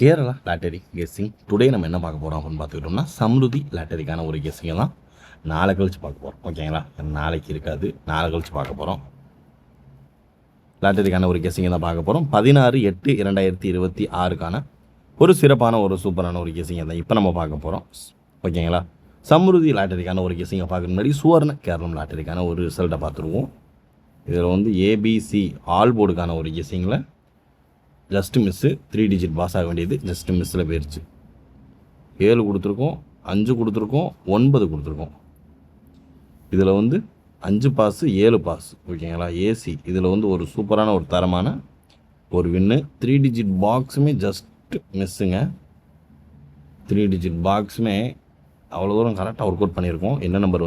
Kerala lottery guessing today நம்ம என்ன பார்க்க போகிறோம் அப்படின்னு பார்த்துக்கிட்டோம்னா சம்ருதி லாட்டரிக்கான ஒரு கெஸ்ஸிங்கை தான் நாளை கழிச்சு பார்க்க போகிறோம். ஓகேங்களா, நாளைக்கு இருக்காது, நாளை கழிச்சு பார்க்க போகிறோம். லாட்டரிக்கான ஒரு கெஸ்ஸிங்கை தான் பார்க்க போகிறோம். 16/8/2026 ஒரு சிறப்பான ஒரு சூப்பரான ஒரு கெஸ்ஸிங்கை தான் இப்போ நம்ம பார்க்க போகிறோம். ஓகேங்களா, சம்ருதி லாட்டரிக்கான ஒரு கெஸ்ஸிங்கை பார்க்குற முன்னாடி சுவர்ண கேரளம் லாட்டரிக்கான ஒரு ரிசல்ட்டை பார்த்துருவோம். இதில் ஏபிசி ஆல் போர்டுக்கான ஒரு கெஸ்ஸிங்கில் ஜஸ்ட்டு மிஸ்ஸு 3 டிஜிட் பாஸ் ஆக வேண்டியது ஜஸ்ட்டு மிஸ்ஸில் போயிடுச்சு. 7 கொடுத்துருக்கோம், 5 கொடுத்துருக்கோம், 9 கொடுத்துருக்கோம். இதில் 5 பாஸு 7 பாஸ். ஓகேங்களா, ஏசி இதில் ஒரு சூப்பரான ஒரு தரமான ஒரு வின்னு. 3 டிஜிட் பாக்ஸுமே ஜஸ்ட்டு மிஸ்ஸுங்க. 3 டிஜிட் பாக்ஸுமே அவ்வளோ தூரம் கரெக்டாக ஒர்க் அவுட் பண்ணியிருக்கோம். என்ன நம்பர்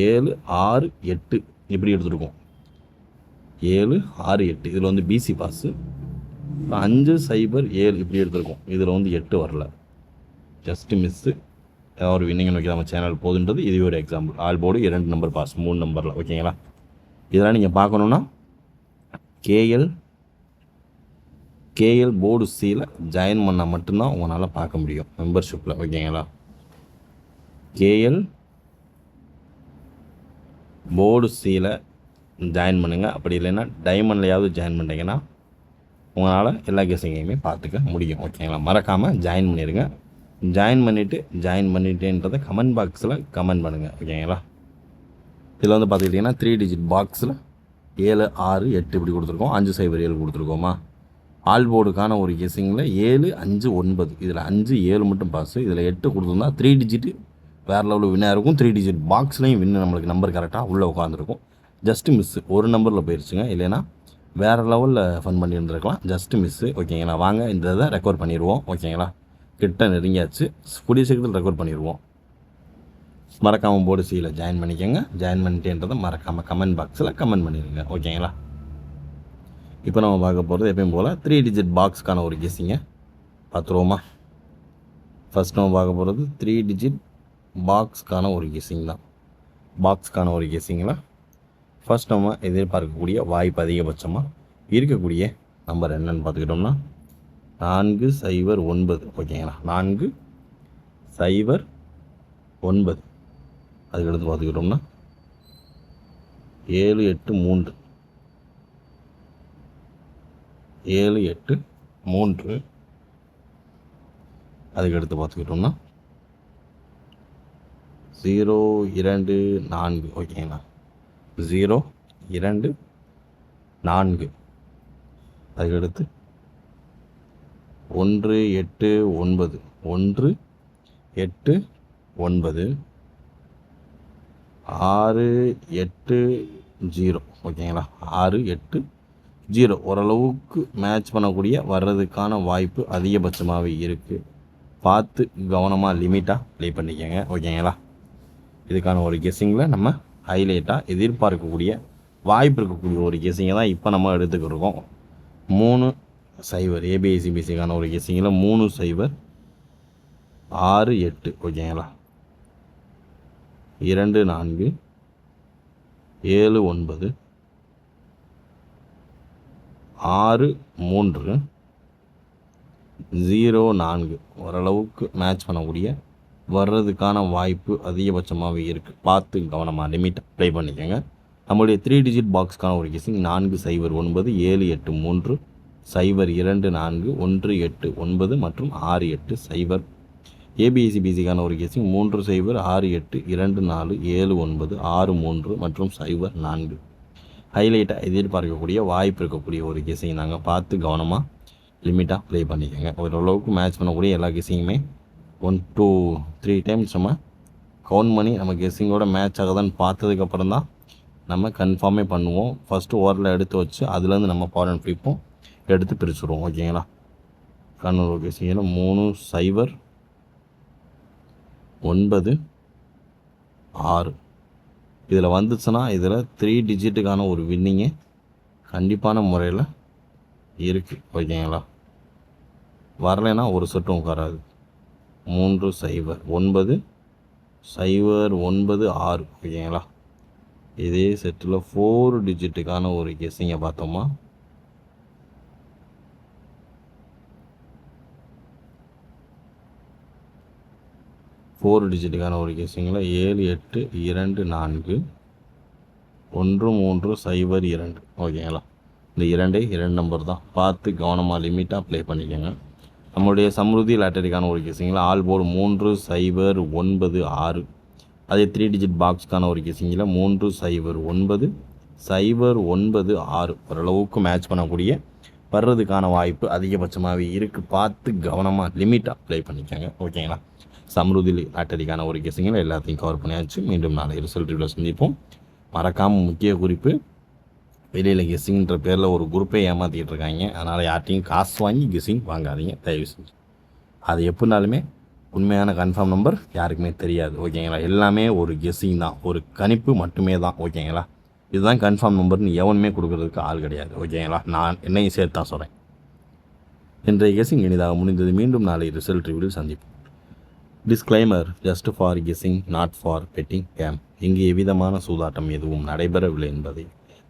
7 6 8 இப்படி எடுத்துருக்கோம். 7 6 8 இதில் பிசி பாஸு. 5 0 7 இப்படி எடுத்துருக்கோம். இதில் 8 வரல, ஜஸ்ட்டு மிஸ்ஸு. ஒரு வின்னிங் நோக்கி நம்ம சேனல் போகுதுன்றது இது ஒரு example. All board 2 number pass 3 நம்பரில். ஓகேங்களா, இதெல்லாம் நீங்கள் பார்க்கணுன்னா கேஎல் போர்டு சியில் ஜாயின் பண்ணால் மட்டும்தான் உங்களால் பார்க்க முடியும் மெம்பர்ஷிப்பில். ஓகேங்களா, கேஎல் போர்டு சியில் ஜாயின் பண்ணுங்கள். அப்படி இல்லைன்னா டைமண்ட்லையாவது ஜாயின் பண்ணிட்டீங்கன்னா உங்களால் எல்லா கெஸ்ஸிங்கையுமே பார்த்துக்க முடியும். ஓகேங்களா, மறக்காமல் ஜாயின் பண்ணிடுங்க. ஜாயின் பண்ணிட்டேன்றதை கமெண்ட் பாக்ஸில் கமெண்ட் பண்ணுங்கள். ஓகேங்களா, இதில் பார்த்துக்கிட்டிங்கன்னா 3 டிஜிட் பாக்ஸில் 7 6 8 இப்படி கொடுத்துருக்கோம். 5 0 7 கொடுத்துருக்கோமா. ஆல் போர்டுக்கான ஒரு கெஸ்ஸிங்கில் 7 5 9 இதில் 5 7 மட்டும் பாஸு. இதில் 8 கொடுத்துருந்தா 3 டிஜிட்டு வேறு லெவலில் வின்னாக இருக்கும். 3 டிஜிட் பாக்ஸ்லேயும் வின்னு நம்மளுக்கு நம்பர் கரெக்டாக உள்ளே உட்காந்துருக்கும். ஜஸ்ட்டு மிஸ்ஸு ஒரு நம்பரில் போயிடுச்சுங்க. இல்லைன்னா வேறு லெவலில் ஃபன் பண்ணியிருந்துருக்கலாம். Just miss. ஓகேங்களா, வாங்க இந்த இதை ரெக்கார்ட் பண்ணிடுவோம். ஓகேங்களா, கிட்ட நெருங்கியாச்சு, கூடிய சீக்கிரத்தில் ரெக்கார்ட் பண்ணிடுவோம். மறக்காமல் போர்டு சியில் ஜாயின் பண்ணிக்கோங்க. ஜாயின் பண்ணிட்டேன்றதை மறக்காமல் கமெண்ட் பாக்ஸில் கமெண்ட் பண்ணிடுங்க. ஓகேங்களா, இப்போ நம்ம பார்க்க போகிறது எப்பயும் போல் 3 டிஜிட் பாக்ஸுக்கான ஒரு கெஸ்ஸிங்க பார்த்துருவோமா. ஃபஸ்ட் நம்ம பார்க்க போகிறது 3 டிஜிட் பாக்ஸுக்கான ஒரு கெஸ்ஸிங் தான். பாக்ஸுக்கான ஒரு கெஸ்ஸிங்கில் ஃபஸ்ட் நம்ம எதிர்பார்க்கக்கூடிய வாய்ப்பு அதிகபட்சமாக இருக்கக்கூடிய நம்பர் என்னென்னு பார்த்துக்கிட்டோம்னா 4 0 9. ஓகேங்களா, 4 0 9. அதுக்கடுத்து பார்த்துக்கிட்டோம்னா 7 8 3 7 8 3. அதுக்கடுத்து பார்த்துக்கிட்டோம்னா 0 2 4. ஓகேங்களா, 0 2 4. அதுக்கடுத்து 1 8 9 1 8 9 6 8 0. ஓகேங்களா, 6 8 0 ஓரளவுக்கு மேட்ச் பண்ணக்கூடிய வர்றதுக்கான வாய்ப்பு அதிகபட்சமாகவே இருக்குது. பார்த்து கவனமாக லிமிட்டாக ப்ளே பண்ணிக்கோங்க. ஓகேங்களா, இதுக்கான ஒரு கெஸ்ஸிங்கில் நம்ம ஹைலைட்டாக எதிர்பார்க்கக்கூடிய வாய்ப்பு இருக்கக்கூடிய ஒரு கெஸ்ஸிங்கை தான் இப்போ நம்ம எடுத்துக்கிருக்கோம். 3 0 ஏபிஐசிபிசிக்கான ஒரு கெஸ்ஸிங்கில் 3 0 6 8. ஓகேங்களா, 2 4 7 9 6 3 0 4. ஓரளவுக்கு மேட்ச் பண்ணக்கூடிய வர்றதுக்கான வாய்ப்பு அதிகபட்சமாகவே இருக்குது. பார்த்து கவனமாக லிமிட்டாக ப்ளே பண்ணிக்கோங்க. நம்மளுடைய 3 டிஜிட் பாக்ஸ்க்கான ஒரு கெஸ்ஸிங் 4 0 9 7 8 3 0 2 4 1 8 9 மற்றும் 6 8 0. ஏபிஎஸ்சிபிசிக்கான ஒரு கெஸ்ஸிங் 3 0 6 8 2 4 7 9 6 3 மற்றும் 0 4. ஹைலைட்டாக எதிர்பார்க்கக்கூடிய வாய்ப்பு இருக்கக்கூடிய ஒரு கெஸ்ஸிங் நாங்கள் பார்த்து கவனமாக லிமிட்டாக ப்ளே பண்ணிக்கோங்க. ஓரளவுக்கு மேட்ச் பண்ணக்கூடிய எல்லா கெஸ்ஸிங்குமே 1 2 3 டைம்ஸ் நம்ம கவுண்ட் பண்ணி நம்ம கெஸ்ஸிங்கோட மேட்ச் ஆகுதான்னு பார்த்ததுக்கப்புறம் தான் நம்ம கன்ஃபார்மே பண்ணுவோம். ஃபஸ்ட்டு ஓவரில் எடுத்து வச்சு அதுலேருந்து நம்ம பவர் அண்ட் ஃப்ளிப்பும் எடுத்து பிரிச்சுருவோம். ஓகேங்களா, கண்ணூர் கெஸ்ஸிங்கில் 3 0 9 6 இதில் வந்துச்சுன்னா இதில் 3 டிஜிட்டுக்கான ஒரு வின்னிங்கு கண்டிப்பான முறையில் இருக்குது. ஓகேங்களா, வரலைன்னா ஒரு செட்டும் உட்காராது. 3 0 9 0 9 6. ஓகேங்களா, இதே செட்டில் 4 டிஜிட்டுக்கான ஒரு கெஸ்ஸிங்கை பார்த்தோமா 4 டிஜிட்டுக்கான ஒரு கெஸ்ஸிங்கில் 7 8 2 4 1 3 0 2 ஓகேங்களா. இந்த 2 நம்பர் தான், பார்த்து கவனமாக லிமிட்டாக ப்ளே பண்ணிக்கோங்க. நம்மளுடைய சம்ருதி லாட்டரிக்கான ஒரு கெஸ்ஸிங்கில் ஆல் போர்டு 3 0 9 6. அதே 3 டிஜிட் பாக்ஸ்க்கான ஒரு கெஸ்ஸிங்கில் 3 0 9 0 9 6. ஓரளவுக்கு மேட்ச் பண்ணக்கூடிய வர்றதுக்கான வாய்ப்பு அதிகபட்சமாகவே இருக்குது. பார்த்து கவனமாக லிமிட்டாக ப்ளே பண்ணிக்கோங்க ஓகேங்களா. சம்ருதி லாட்டரிக்கான ஒரு கெஸ்ஸிங்கில் எல்லாத்தையும் கவர் பண்ணியாச்சு. மீண்டும் நாளை ரிசல்ட் ரிவ்யூவில் சந்திப்போம். மறக்காமல் முக்கிய குறிப்பு, வெளியில் கெஸ்ஸிங்கிற பேரில் ஒரு குரூப்பை ஏமாற்றிக்கிட்டு இருக்காங்க. அதனால் யார்ட்டையும் காசு வாங்கி கெஸ்ஸிங் வாங்காதீங்க தயவு செஞ்சு. அது எப்படினாலுமே உண்மையான கன்ஃபார்ம் நம்பர் யாருக்குமே தெரியாது ஓகேங்களா. எல்லாமே ஒரு கெஸ்ஸிங் தான், ஒரு கணிப்பு மட்டுமே தான் ஓகேங்களா. இதுதான் கன்ஃபார்ம் நம்பர்னு எவனுமே கொடுக்குறதுக்கு ஆள் கிடையாது ஓகேங்களா. நான் என்னையும் சேர்த்து தான் சொல்கிறேன். இன்றைய கெஸ்ஸிங் இனிதாக முடிந்தது. மீண்டும் நாளை ரிசல்ட் ரிவ்யூவில் சந்திப்போம். Disclaimer, just for guessing, not for betting game. இங்கு எவ்விதமான சூதாட்டம் எதுவும் நடைபெறவில்லை என்பதை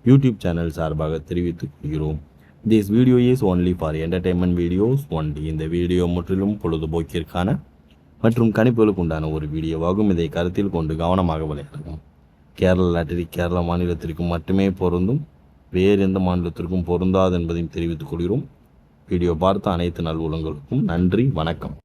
யூடியூப் சேனல் சார்பாக தெரிவித்துக் கொள்கிறோம். This video is only for entertainment videos only. இந்த வீடியோ முற்றிலும் பொழுதுபோக்கிற்கான மற்றும் கணிப்புகளுக்கு உண்டான ஒரு வீடியோவாகும். இதை கருத்தில் கொண்டு கவனமாக விளையாடவும். கேரள லாட்டரி கேரள மாநிலத்திற்கு மட்டுமே பொருந்தும், வேறு எந்த மாநிலத்திற்கும் பொருந்தாது என்பதையும் தெரிவித்துக் கொள்கிறோம். வீடியோ பார்த்த அனைத்து நல்வுள்ளங்களுக்கும் நன்றி, வணக்கம்.